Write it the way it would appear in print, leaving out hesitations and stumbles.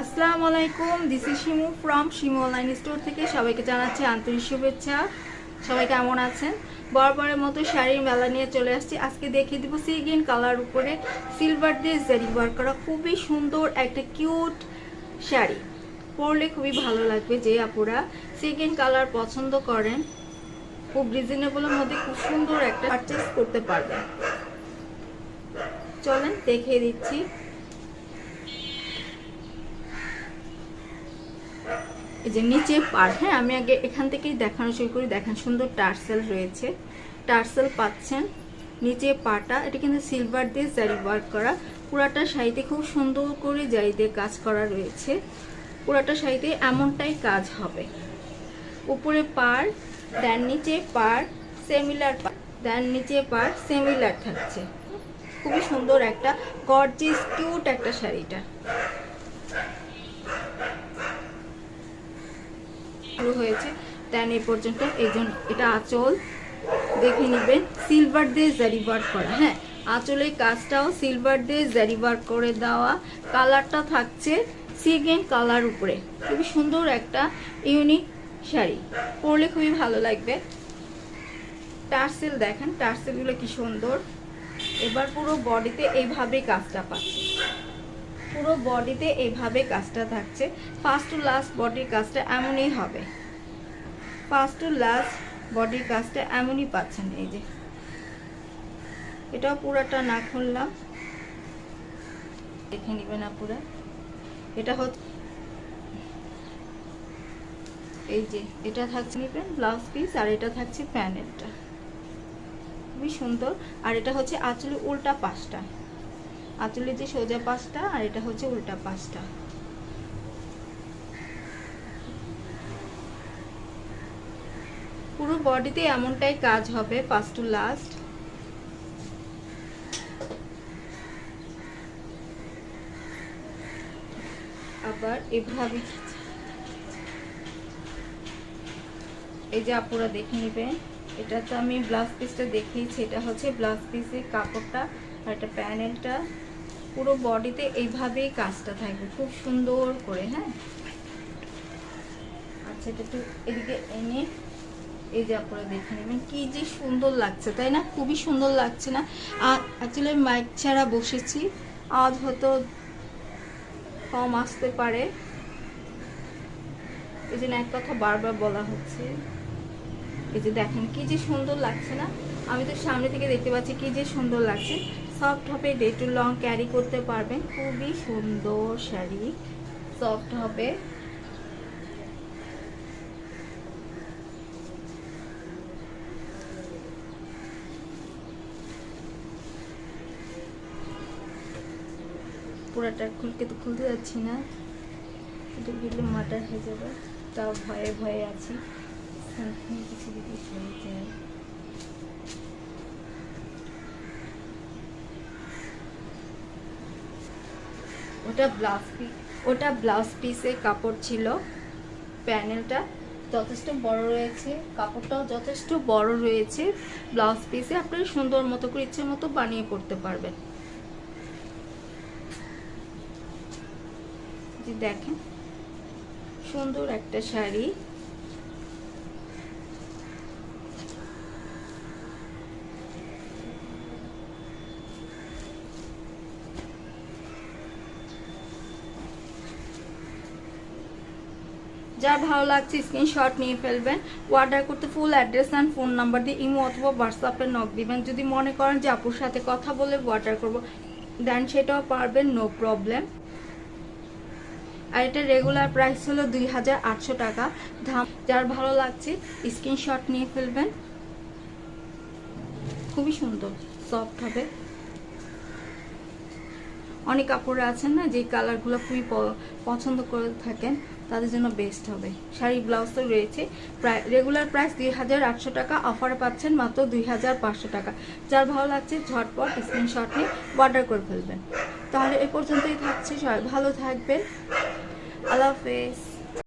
আসসালামু আলাইকুম, this is Shimu from Shimu online store থেকে সবাইকে জানাচ্ছি আন্তরিক শুভেচ্ছা। সবাই কেমন আছেন? বরাবরের মতো শাড়ির মেলা নিয়ে চলে আসছি। আজকে দেখিয়ে দিব সি গ্রিন কালার উপরে সিলভার দিয়ে জারি ওয়ার্ক করা খুবই সুন্দর একটা কিউট শাড়ি। পরলে খুবই ভালো লাগবে। যে আপুরা সি গ্রিন কালার পছন্দ করেন, খুব রিজনেবলের মধ্যে খুব সুন্দর একটা পারচেস করতে পারবেন। চলেন দেখিয়ে দিচ্ছি। এই যে নিচে পার, হ্যাঁ আমি আগে এখান থেকেই দেখানো শুরু করি। দেখেন সুন্দর টার্সেল রয়েছে, টার্সেল পাচ্ছেন। নিচে পাটা এটা কিন্তু সিলভার দিয়ে জারি ওয়ার্ক করা। পুরাটা শাড়িতে খুব সুন্দর করে জারি দিয়ে কাজ করা রয়েছে। পুরাটা শাড়িতে এমনটাই কাজ হবে। উপরে পার, দেন নিচে পার সেমিলার, দেন নিচে পার সেমিলার থাকছে। খুবই সুন্দর একটা গর্জিয়াস কিউট একটা শাড়িটা শুরু হয়েছে। দেন এই পর্যন্ত এই জন্য এটা আঁচল দেখে নেবেন, সিলভার দিয়ে জারি ওয়ার্ক করা। হ্যাঁ, আঁচলের কাজটাও সিলভার দিয়ে জারি ওয়ার্ক করে দেওয়া। কালারটা থাকছে সি গ্রিন কালার উপরে। খুবই সুন্দর একটা ইউনিক শাড়ি, পরলে খুবই ভালো লাগবে। টার্সেল দেখেন, টার্সেলগুলো কি সুন্দর। এবার পুরো বডিতে এইভাবে কাজটা পাচ্ছে, পুরো বডিতে এইভাবে কাজটা থাকছে। ফার্স্ট টু লাস্ট বডির কাজটা এমনই হবে, ফার্স্ট টু লাস্ট বডির কাজটা এমনই পাচ্ছেন। এই যে এটাও পুরাটা না খুললাম, দেখে নিবেন না পুরা। এটা হচ্ছে এই যে এটা থাকছে নিবেন ব্লাউজ পিস, আর এটা থাকছে প্যানেলটা, খুবই সুন্দর। আর এটা হচ্ছে আঁচলে উল্টা পাশটা, আঁচলে যে সোজা পাশটা, আর এটা হচ্ছে উল্টা পাশটা। পুরো বডিতে এমনটাই কাজ হবে ফার্স্ট টু লাস্ট। আবার এভাবে এই যে আপুরা দেখে নেবেন। এটা তো আমি ব্লাউজ পিসটা দেখিয়েছি, এটা হচ্ছে ব্লাউজ পিসের কাপড়টা, আর এটা প্যানেলটা। পুরো বডিতে এইভাবেই কাজটা থাকবে খুব সুন্দর করে। হ্যাঁ, আচ্ছা এটা একটু এদিকে এনে এই যে আপনারা দেখে নেবেন কি যে সুন্দর লাগছে, তাই না? খুবই সুন্দর লাগছে না? আর অ্যাকচুয়ালি মাইক ছাড়া বসেছি, আওয়াজ হয়তো কম আসতে পারে, এই জন্য এক কথা বারবার বলা হচ্ছে। এই যে দেখেন কি যে সুন্দর লাগছে না? আমি তো সামনে থেকে দেখতে পাচ্ছি কি যে সুন্দর লাগছে। সফট হবে, ডে টু লং ক্যারি করতে পারবেন। খুবই সুন্দর শাড়ি, সফট হবে। পুরাটা খুলতে যাচ্ছি না, এটা খুললে মাটার হয়ে যাবে, তাও ভয়ে ভয়ে আছি কিছু যদি হয়ে যায়। ওটা ব্লাউজ পিসের কাপড় ছিল। প্যানেলটা যথেষ্ট বড় রয়েছে, কাপড়টাও যথেষ্ট বড় রয়েছে। ব্লাউজ পিসে আপনারা সুন্দর মতো করে ইচ্ছে মতো বানিয়ে করতে পারবেন। দেখেন সুন্দর একটা শাড়ি। যার ভালো লাগছে স্ক্রিনশট নিয়ে ফেলবেন। অর্ডার করতে full address and phone number দিয়ে ইমো অথবা হোয়াটসঅ্যাপে নক দিবেন। যদি মনে করেন যে আপুর সাথে কথা বলে অর্ডার করবো, দেন সেটাও পারবেন, নো প্রবলেম। আর এটা রেগুলার প্রাইস হলো 2800 টাকা। যার ভালো লাগছে স্ক্রিনশট নিয়ে ফেলবেন। খুবই সুন্দর, সফট হবে। অনেক কাপড়ে আছেন না যে কালারগুলো খুবই পছন্দ করে থাকেন, তাদের জন্য বেস্ট হবে। শাড়ি ব্লাউজ তো রয়েছে। রেগুলার প্রাইস 2800 টাকা, অফারে পাচ্ছেন মাত্র 2500 টাকা। যার ভালো লাগছে ঝটপট স্ক্রিনশট নিয়ে অর্ডার করে ফেলবেন। তাহলে এ পর্যন্তই থাকছে, সবাই ভালো থাকবেন। আল্লাহ হাফেজ।